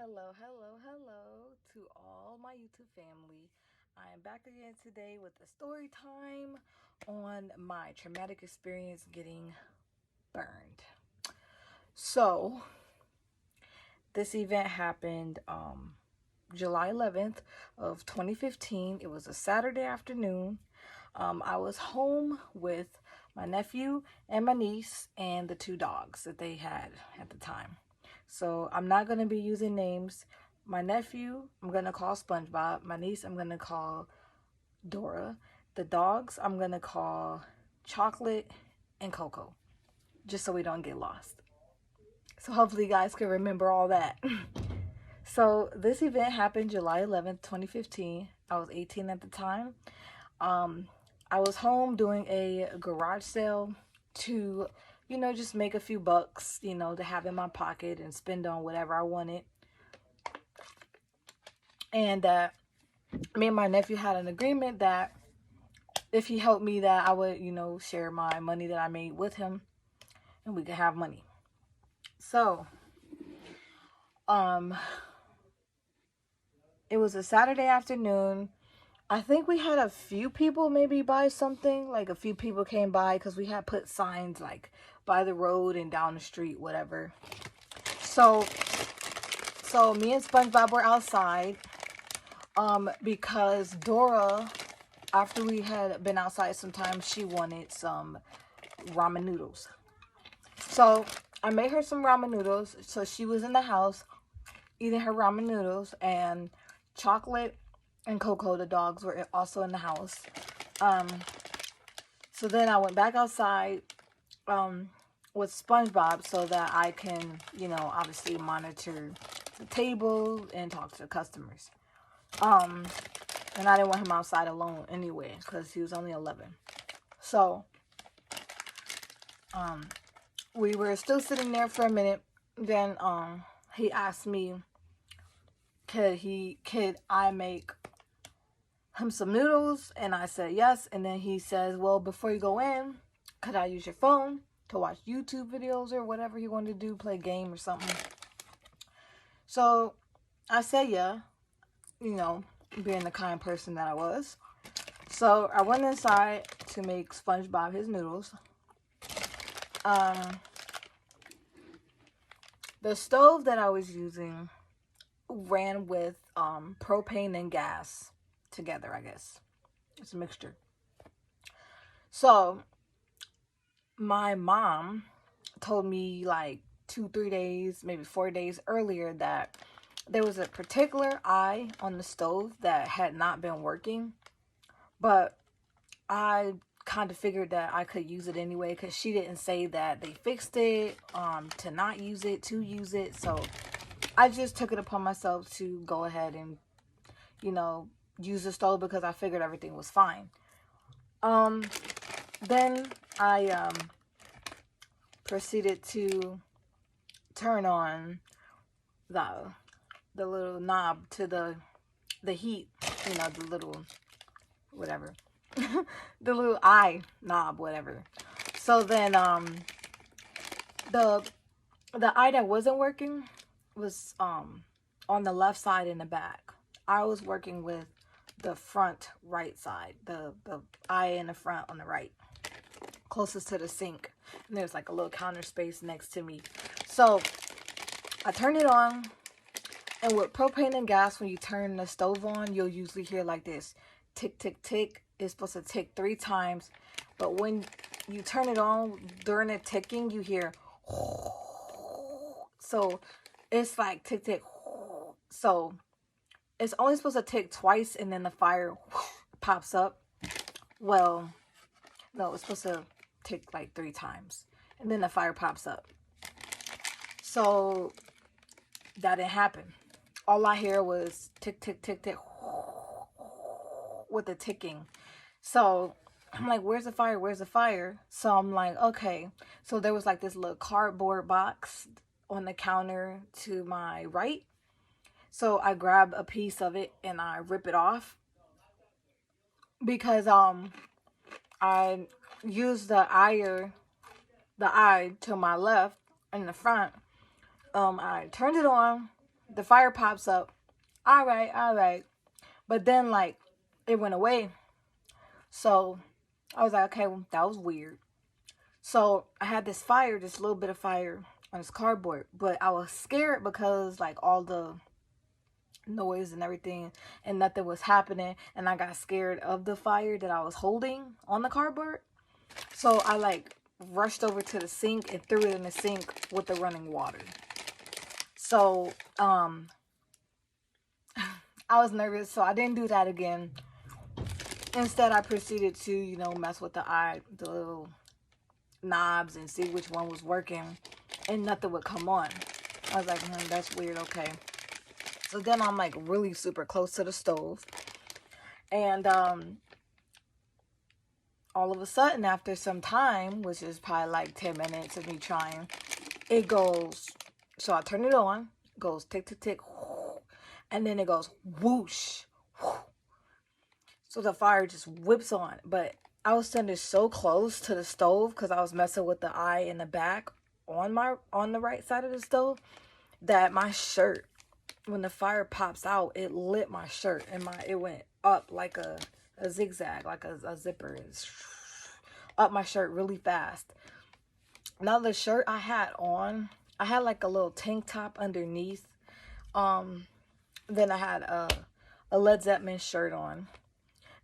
Hello to all my YouTube family. I am back again today with a story time on my traumatic experience getting burned. So, this event happened July 11th of 2015. It was a Saturday afternoon. I was home with my nephew and my niece and the two dogs that they had at the time. So I'm not going to be using names. My nephew, I'm going to call SpongeBob. My niece, I'm going to call Dora. The dogs, I'm going to call Chocolate and Coco, just so we don't get lost. So hopefully you guys can remember all that. So this event happened July 11th, 2015. I was 18 at the time. I was home doing a garage sale to, just make a few bucks, to have in my pocket and spend on whatever I wanted. And me and my nephew had an agreement that if he helped me, that I would, share my money that I made with him and we could have money. So, it was a Saturday afternoon. I think we had a few people maybe buy something. Like a few people came by because we had put signs like by the road and down the street, whatever. So me and SpongeBob were outside because Dora, after we had been outside sometimes, she wanted some ramen noodles. So I made her some ramen noodles. So she was in the house eating her ramen noodles, and Chocolate and Coco, the dogs, were also in the house. So then I went back outside with SpongeBob so that I can, obviously monitor the table and talk to the customers. And I didn't want him outside alone anyway because he was only 11. So we were still sitting there for a minute. Then he asked me, could I make him some noodles? And I said yes. And then he says, well, before you go in, could I use your phone to watch YouTube videos or whatever he wanted to do, play a game or something? So I said yeah, being the kind person that I was. So I went inside to make SpongeBob his noodles. The stove that I was using ran with propane and gas together, I guess. It's a mixture. So my mom told me like 2-3 days, maybe 4 days earlier, that there was a particular eye on the stove that had not been working, but I kind of figured that I could use it anyway because she didn't say that they fixed it to not use it, to use it. So I just took it upon myself to go ahead and use the stove because I figured everything was fine. Then I proceeded to turn on the little knob to the heat, the little whatever, the little eye knob, whatever. So then the eye that wasn't working was on the left side in the back. I was working with the front right side, the eye in the front on the right, closest to the sink. And there's like a little counter space next to me. So I turned it on, and with propane and gas, when you turn the stove on, you'll usually hear like this tick, tick, tick. It's supposed to tick 3 times, but when you turn it on, during the ticking, you hear so it's like tick, tick. So it's only supposed to tick twice, and then the fire pops up. Well, no, it's supposed to tick like 3 times, and then the fire pops up. So that didn't happen. All I hear was tick, tick, tick, tick, with the ticking. So I'm like, where's the fire? Where's the fire? So I'm like, okay. So there was like this little cardboard box on the counter to my right. So I grab a piece of it and I rip it off because I used the eye to my left in the front. I turned it on, The fire pops up. All right, all right. But then, like, it went away. So I was like, okay, well, that was weird. So I had this fire, this little bit of fire on this cardboard. But I was scared because, like, all the noise and everything and nothing was happening. And I got scared of the fire that I was holding on the cardboard. So I, like, rushed over to the sink and threw it in the sink with the running water. So, I was nervous, so I didn't do that again. Instead, I proceeded to, you know, mess with the little knobs and see which one was working, and nothing would come on. I was like, that's weird, okay. So then I'm, like, really super close to the stove. And, all of a sudden, after some time, which is probably like 10 minutes of me trying, it goes, so I turn it on, it goes tick, tick, tick, and then it goes whoosh. So the fire just whips on. But I was standing so close to the stove because I was messing with the eye in the back on the right side of the stove, that my shirt, when the fire pops out, it lit my shirt, and it went up like a zigzag, like a zipper, up my shirt really fast. Now the shirt I had on, I had like a little tank top underneath. Then I had a Led Zeppelin shirt on.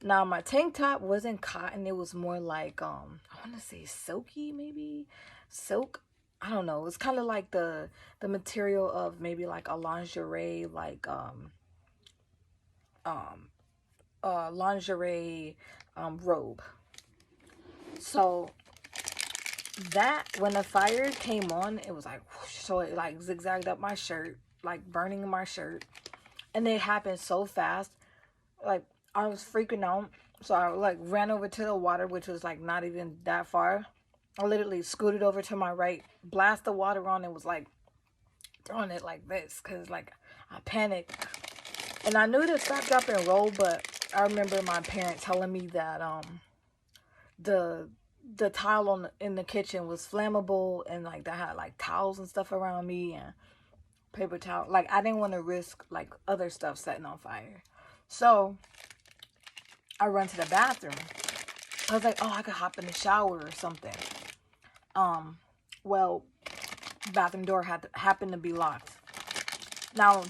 Now my tank top wasn't cotton, it was more like I want to say silky, maybe silk. I don't know. It's kind of like the material of maybe like a lingerie, like lingerie robe. So that, when the fire came on, it was like whoosh, so it like zigzagged up my shirt, like burning my shirt, and it happened so fast, like I was freaking out. So I like ran over to the water, which was like not even that far. I literally scooted over to my right, blast the water on, and was like throwing it like this because like I panicked. And I knew to stop, drop, and roll, but I remember my parents telling me that the tile in the kitchen was flammable, and like that had like towels and stuff around me and paper towel. Like I didn't want to risk like other stuff setting on fire. So I run to the bathroom. I was like, oh, I could hop in the shower or something. Well, bathroom door happened to be locked. Now,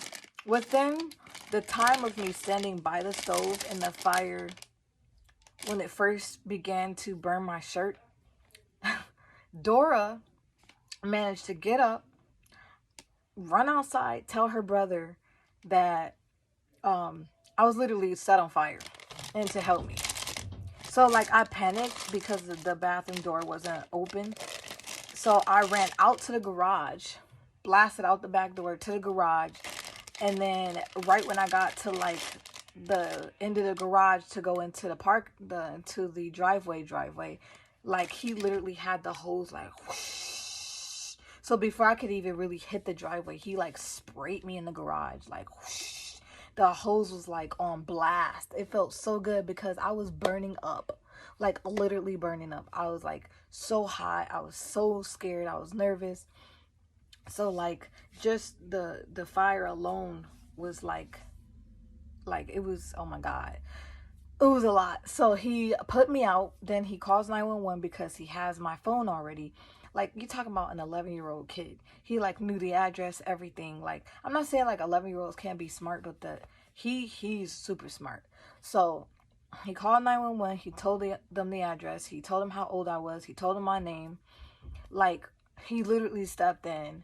within the time of me standing by the stove and the fire, when it first began to burn my shirt, Dora managed to get up, run outside, tell her brother that I was literally set on fire, and to help me. So like I panicked because the bathroom door wasn't open. So I ran out to the garage, blasted out the back door to the garage, and then right when I got to like the end of the garage to go into the park, into the driveway, like he literally had the hose like whoosh. So before I could even really hit the driveway, he like sprayed me in the garage like whoosh. The hose was like on blast. It felt so good because I was burning up, like literally burning up. I was like so hot. I was so scared. I was nervous. So like just the fire alone was like it was, oh my God, it was a lot. So he put me out. Then he calls 911 because he has my phone already. Like, you talking about an 11-year-old kid. He like knew the address, everything. Like, I'm not saying like 11-year-olds can't be smart, but he's super smart. So he called 911. He told them the address. He told them how old I was. He told them my name. Like, he literally stepped in.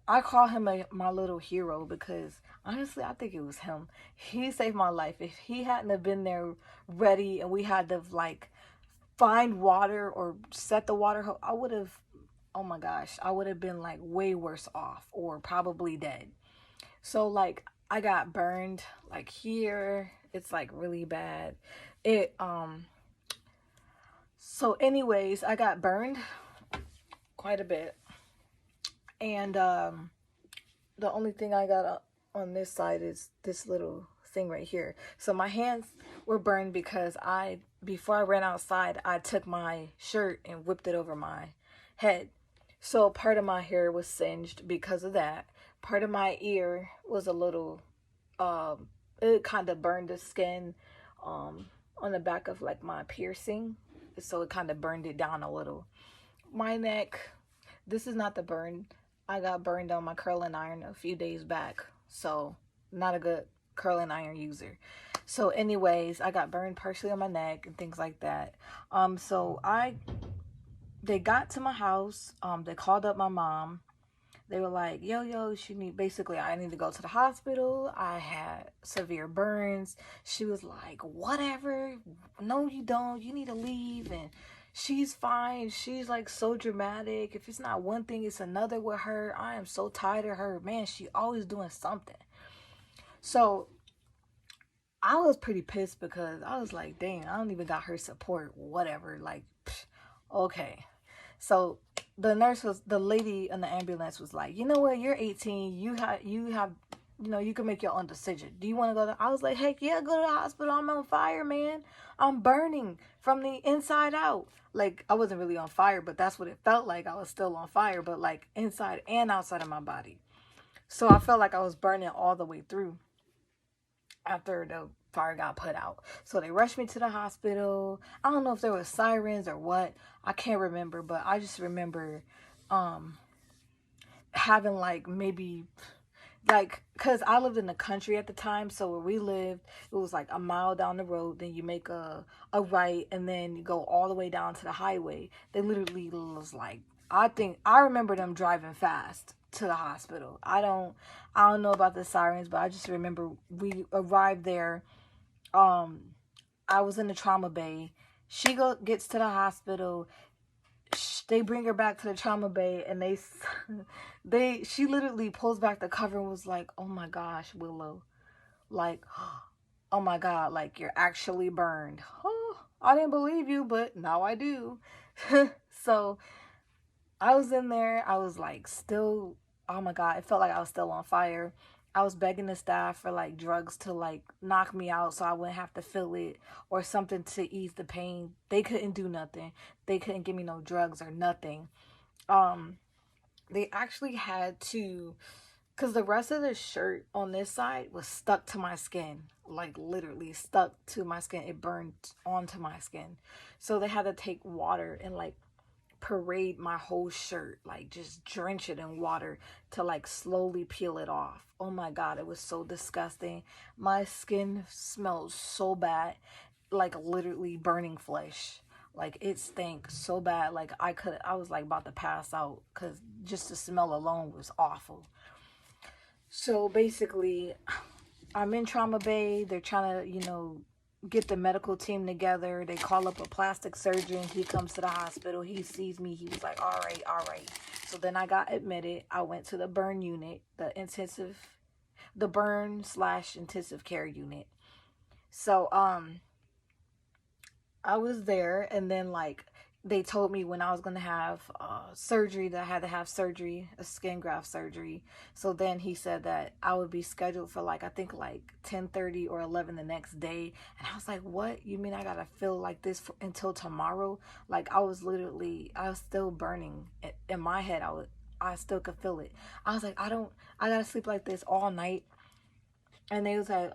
I call him my little hero because honestly, I think it was him. He saved my life. If he hadn't have been there ready and we had to like find water or set the water hose, I would have, oh my gosh, I would have been like way worse off or probably dead. So like I got burned like here. It's like really bad. So anyways, I got burned quite a bit. And the only thing I got on this side is this little thing right here. So my hands were burned because before I ran outside, I took my shirt and whipped it over my head. So part of my hair was singed because of that. part of my ear was a little, it kind of burned the skin on the back of like my piercing. So it kind of burned it down a little. My neck, this is not the burn. I got burned on my curling iron a few days back. So not a good curling iron user. So anyways, I got burned partially on my neck and things like that. So they got to my house. They called up my mom. They were like, yo, basically, I need to go to the hospital. I had severe burns. She was like, whatever. No, you don't. You need to leave. And she's fine. She's like so dramatic. If it's not one thing, it's another with her. I am so tired of her. Man, she always doing something. So I was pretty pissed because I was like, dang, I don't even got her support. Whatever. Like, psh, okay. So the lady in the ambulance was like, you know what, you're 18, you have, you can make your own decision. Do you want to go to, I was like, heck yeah, go to the hospital. I'm on fire, man. I'm burning from the inside out. Like, I wasn't really on fire, but that's what it felt like. I was still on fire, but like inside and outside of my body. So I felt like I was burning all the way through after the fire got put out. So they rushed me to the hospital. I don't know if there was sirens or what. I can't remember, but I just remember having like maybe like, because I lived in the country at the time, so where we lived, it was like a mile down the road, then you make a right, and then you go all the way down to the highway. They literally was like, I remember them driving fast to the hospital. I don't know about the sirens, but I just remember we arrived there. I was in the trauma bay. She gets to the hospital. They bring her back to the trauma bay, and she literally pulls back the cover and was like, oh my gosh, Willow, like, oh my God, like, you're actually burned. Oh, I didn't believe you, but now I do. So I was in there. I was like, still, oh my God, it felt like I was still on fire. I was begging the staff for like drugs to like knock me out so I wouldn't have to feel it, or something to ease the pain. They couldn't do nothing. They couldn't give me no drugs or nothing. They actually had to, because the rest of the shirt on this side was stuck to my skin, like literally stuck to my skin. It burned onto my skin. So they had to take water and like parade my whole shirt, like just drench it in water to like slowly peel it off. Oh my God, it was so disgusting. My skin smelled so bad, like literally burning flesh. Like, it stank so bad. Like, I was like about to pass out because just the smell alone was awful. So basically, I'm in trauma bay. They're trying to, get the medical team together. They call up a plastic surgeon. He comes to the hospital. He sees me. He was like, all right. So then I got admitted. I went to the burn unit, the burn/intensive care unit. So, I was there, and then like they told me when I was going to have surgery, that I had to have surgery, a skin graft surgery. So then he said that I would be scheduled for like, I think like 10:30 or 11 the next day. And I was like, what? You mean I got to feel like this until tomorrow? Like, I was still burning in my head. I still could feel it. I was like, I got to sleep like this all night. And they was like,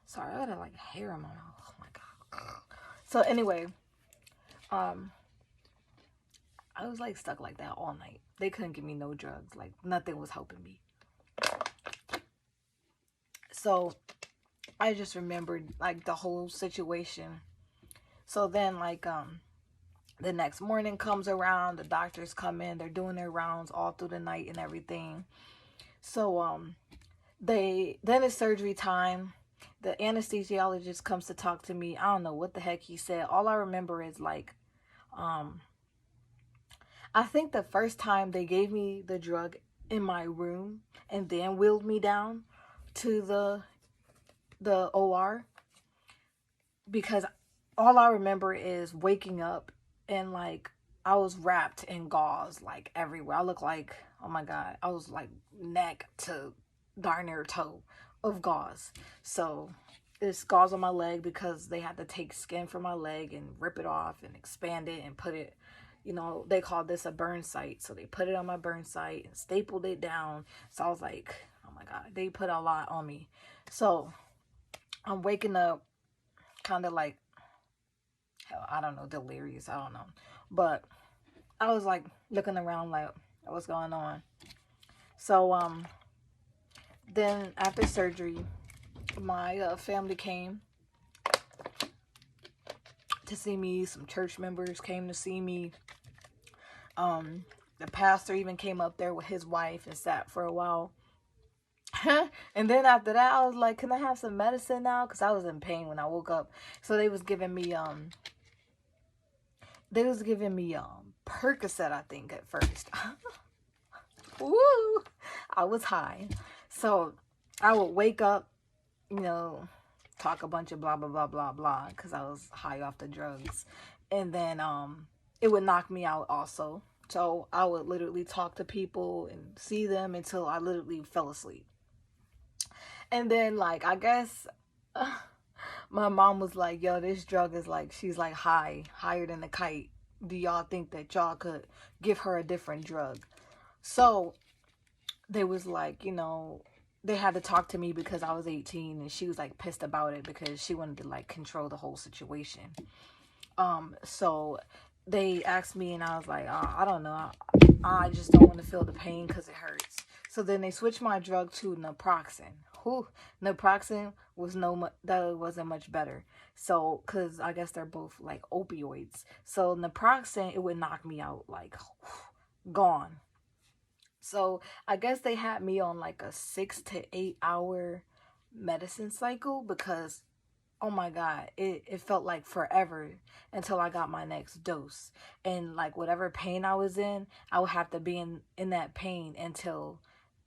sorry, I got like hair in my mouth. Oh my God. So anyway, I was like stuck like that all night. They couldn't give me no drugs. Like, nothing was helping me. So I just remembered like the whole situation. So then like the next morning comes around, the doctors come in, they're doing their rounds all through the night and everything. So then it's surgery time. The anesthesiologist comes to talk to me. I don't know what the heck he said. All I remember is like I think the first time they gave me the drug in my room and then wheeled me down to the OR, because all I remember is waking up and like I was wrapped in gauze like everywhere. I look like, oh my God, I was like neck to darn near toe of gauze. So it's gauze on my leg because they had to take skin from my leg and rip it off and expand it and put it, you know, they call this a burn site. So they put it on my burn site and stapled it down. So I was like, oh my God, they put a lot on me. So I'm waking up kind of like, I don't know, delirious. I don't know. But I was like looking around like, what's going on? So then after surgery, my family came to see me. Some church members came to see me. The pastor even came up there with his wife and sat for a while. And then after that, I was like, can I have some medicine now? Because I was in pain when I woke up. So they was giving me Percocet, I think, at first. Woo! I was high. So I would wake up, you know, talk a bunch of blah, blah, blah, blah, blah, because I was high off the drugs. And then it would knock me out also. So I would literally talk to people and see them until I literally fell asleep. And then, like, I guess my mom was like, yo, this drug is like, she's like higher than a kite. Do y'all think that y'all could give her a different drug? So they was like, you know, they had to talk to me because I was 18 and she was like pissed about it because she wanted to like control the whole situation. So they asked me and I was like, I don't know. I just don't want to feel the pain because it hurts. So then they switched my drug to naproxen. Naproxen was that wasn't much better. So, cause I guess they're both like opioids. So naproxen, it would knock me out like gone. So I guess they had me on like a 6 to 8 hour medicine cycle because, oh my God, it felt like forever until I got my next dose. And like whatever pain I was in, I would have to be in that pain until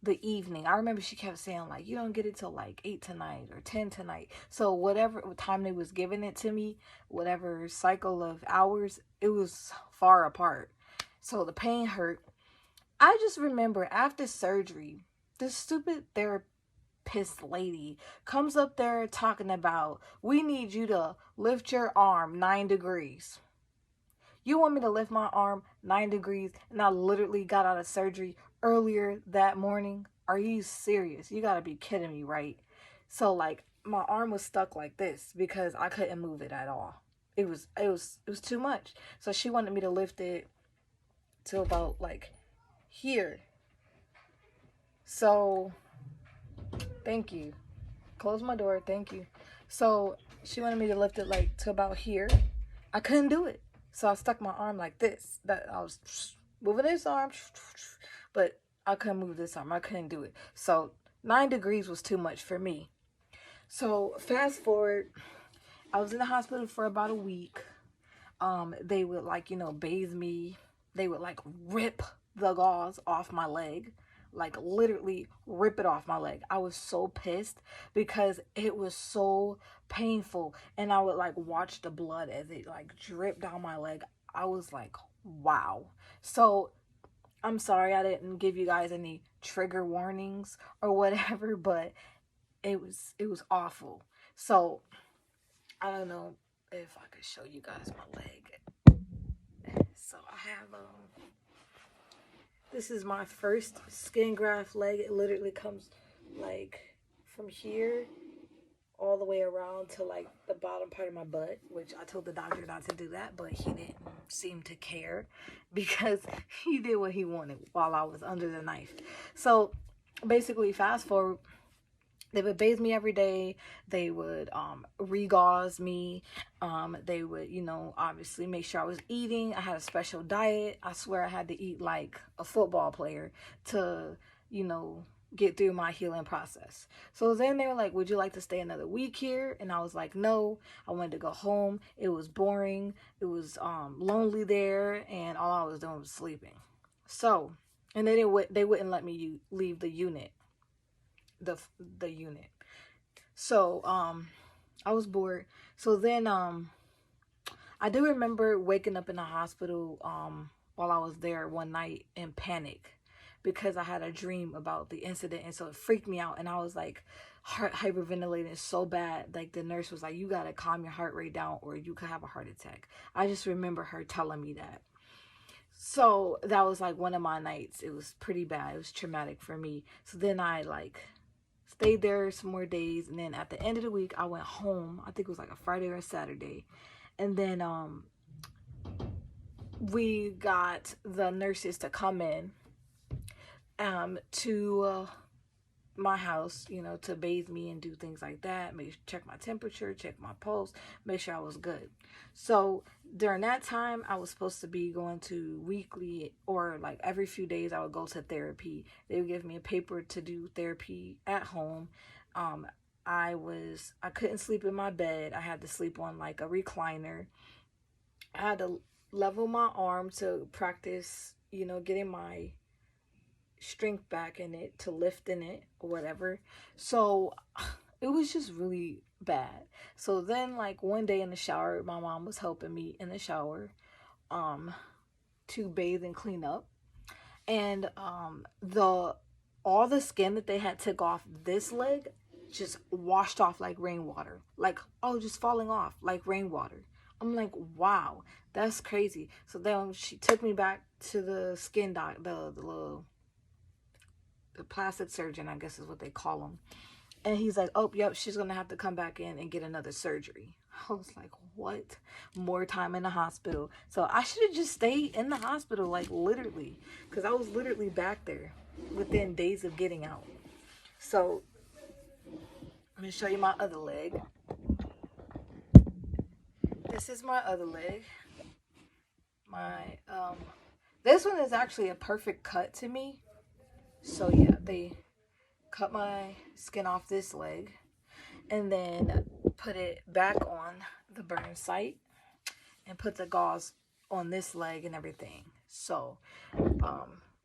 the evening. I remember she kept saying like, you don't get it till like 8 tonight or 10 tonight. So whatever time they was giving it to me, whatever cycle of hours, it was far apart. So the pain hurt. I just remember after surgery, this stupid therapist lady comes up there talking about, we need you to lift your arm 9 degrees. You want me to lift my arm 9 degrees and I literally got out of surgery earlier that morning? Are you serious? You gotta be kidding me, right? So like my arm was stuck like this because I couldn't move it at all. It was too much. So she wanted me to lift it to about like here. So thank you. Close my door. Thank you. So she wanted me to lift it like to about here. I couldn't do it. So I stuck my arm like this. That I was moving this arm, but I couldn't move this arm. I couldn't do it. So 9 degrees was too much for me. So fast forward, I was in the hospital for about a week. They would like, you know, bathe me. They would like rip the gauze off my leg, like literally rip it off my leg. I was so pissed because it was so painful, and I would like watch the blood as it like dripped down my leg. I was like, wow. So I'm sorry I didn't give you guys any trigger warnings or whatever, but it was awful. So I don't know if I could show you guys my leg. So I have this is my first skin graft leg. It literally comes like from here all the way around to like the bottom part of my butt, which I told the doctor not to do that, but he didn't seem to care because he did what he wanted while I was under the knife. So basically, fast forward, they would bathe me every day. They would re-gauze me. They would, you know, obviously make sure I was eating. I had a special diet. I swear I had to eat like a football player to, you know, get through my healing process. So then they were like, would you like to stay another week here? And I was like, no, I wanted to go home. It was boring. It was lonely there, and all I was doing was sleeping. So, and then they wouldn't let me leave the unit. The unit. So I was bored. So then I do remember waking up in the hospital while I was there one night in panic because I had a dream about the incident, and so it freaked me out, and I was like hyperventilating so bad. Like the nurse was like, you gotta calm your heart rate down or you could have a heart attack. I just remember her telling me that. So that was like one of my nights. It was pretty bad. It was traumatic for me. So then I like stayed there some more days, and then at the end of the week I went home. I think it was like a Friday or a Saturday. And then we got the nurses to come in to my house, you know, to bathe me and do things like that, check my temperature, check my pulse, make sure I was good. So during that time, I was supposed to be going to weekly, or like every few days I would go to therapy. They would give me a paper to do therapy at home. um I couldn't sleep in my bed. I had to sleep on like a recliner. I had to level my arm to practice, you know, getting my strength back in it, to lift in it or whatever. So it was just really bad. So then like one day in the shower, my mom was helping me in the shower um to bathe and clean up. And the all the skin that they had took off this leg just washed off like rainwater. Like, oh, just falling off like rainwater. I'm like, wow, that's crazy. So then she took me back to the skin doc, the plastic surgeon, I guess is what they call him. And he's like, oh, yep, she's going to have to come back in and get another surgery. I was like, what? More time in the hospital. So I should have just stayed in the hospital, like literally, because I was literally back there within days of getting out. So let me show you my other leg. This is my other leg. My this one is actually a perfect cut to me. So yeah, they cut my skin off this leg and then put it back on the burn site and put the gauze on this leg and everything. So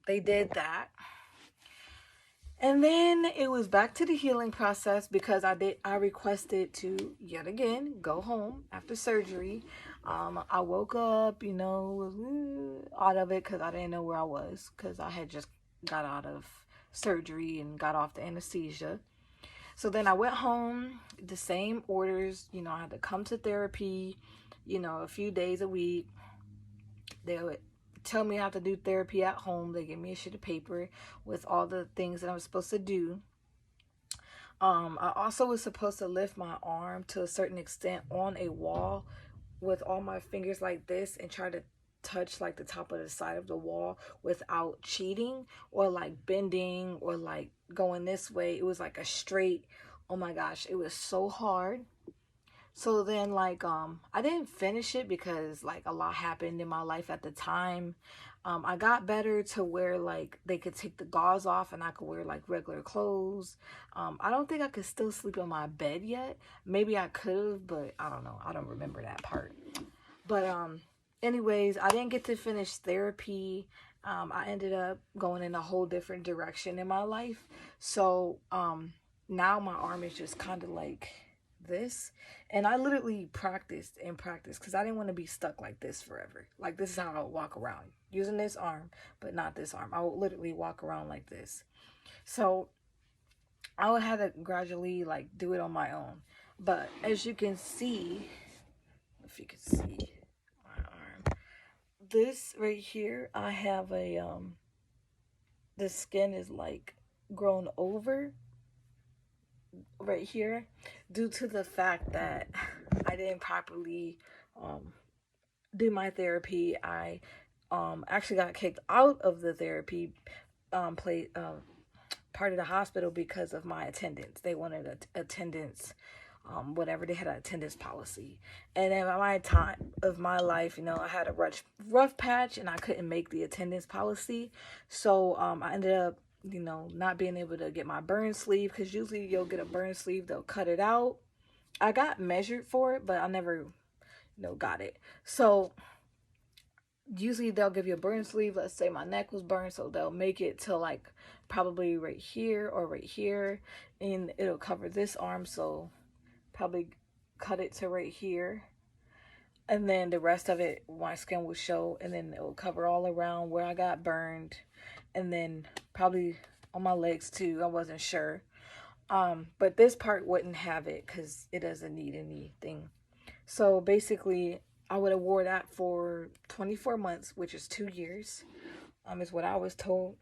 they did that. And then it was back to the healing process because I requested to yet again go home after surgery. I woke up, you know, was out of it because I didn't know where I was, because I had just got out of surgery and got off the anesthesia. So then I went home, the same orders, you know, I had to come to therapy, you know, a few days a week. They would tell me I have to do therapy at home. They give me a sheet of paper with all the things that I'm supposed to do. I also was supposed to lift my arm to a certain extent on a wall with all my fingers like this and try to touch like the top of the side of the wall without cheating or like bending or like going this way. It was like a straight, oh my gosh, it was so hard. So then like I didn't finish it because like a lot happened in my life at the time. I got better to where like they could take the gauze off and I could wear like regular clothes. I don't think I could still sleep in my bed yet. Maybe I could have, but I don't know. I don't remember that part. But anyways, I didn't get to finish therapy. I ended up going in a whole different direction in my life. So now my arm is just kind of like this. And I literally practiced and practiced because I didn't want to be stuck like this forever. Like this is how I would walk around, using this arm, but not this arm. I would literally walk around like this. So I would have to gradually like do it on my own. But as you can see, if you can see my arm, this right here, I have a the skin is like grown over right here due to the fact that I didn't properly do my therapy. I actually got kicked out of the therapy part of the hospital because of my attendance. They wanted attendance, whatever, they had an attendance policy. And at my time of my life, you know, I had a rough patch and I couldn't make the attendance policy. So I ended up, you know, not being able to get my burn sleeve, because usually you'll get a burn sleeve, they'll cut it out. I got measured for it, but I never, you know, got it. So usually they'll give you a burn sleeve. Let's say my neck was burned, so they'll make it to like probably right here or right here, and it'll cover this arm, so probably cut it to right here, and then the rest of it my skin will show, and then it will cover all around where I got burned, and then probably on my legs too. I wasn't sure, but this part wouldn't have it because it doesn't need anything. So basically I would have wore that for 24 months, which is 2 years, is what I was told.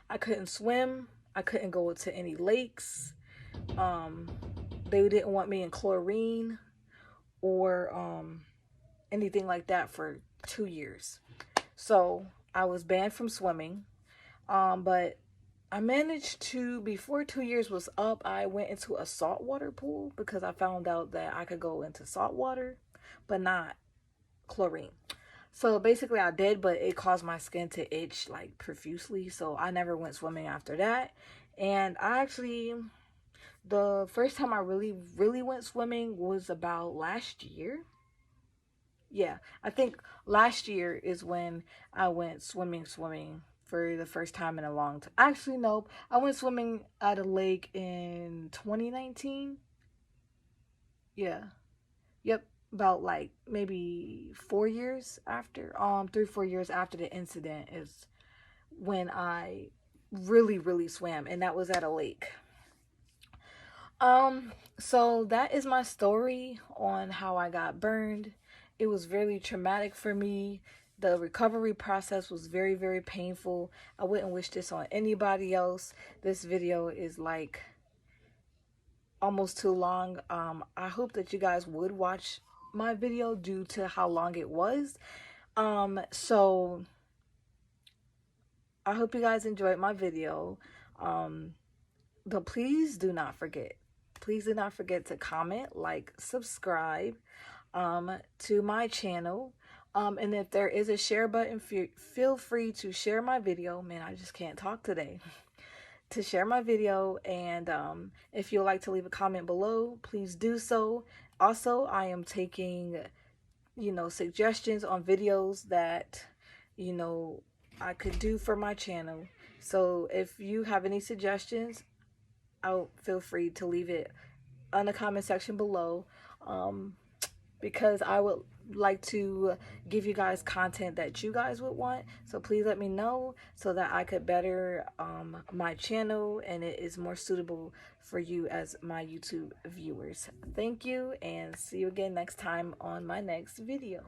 I couldn't swim. I couldn't go to any lakes. They didn't want me in chlorine or anything like that for 2 years. So I was banned from swimming. But I managed to, before 2 years was up, I went into a saltwater pool because I found out that I could go into salt water, but not chlorine. So basically I did, but it caused my skin to itch like profusely. So I never went swimming after that. And I actually, the first time I really went swimming was about last year. Yeah, I think last year is when I went swimming for the first time in a long time. Actually, no, I went swimming at a lake in 2019. Yeah. Yep, about like maybe 4 years after, 3, 4 years after the incident is when I really swam, and that was at a lake. So that is my story on how I got burned. It was really traumatic for me. The recovery process was very painful. I wouldn't wish this on anybody else. This video is like almost too long. I hope that you guys would watch my video due to how long it was. So I hope you guys enjoyed my video. But please do not forget to comment, like, subscribe to my channel. And if there is a share button, feel free to share my video. Man, I just can't talk today. To share my video, and if you'd like to leave a comment below, please do so. Also, I am taking, suggestions on videos that, I could do for my channel. So if you have any suggestions, I'll feel free to leave it on the comment section below, because I would like to give you guys content that you guys would want. So please let me know so that I could better my channel and it is more suitable for you as my YouTube viewers. Thank you, and see you again next time on my next video.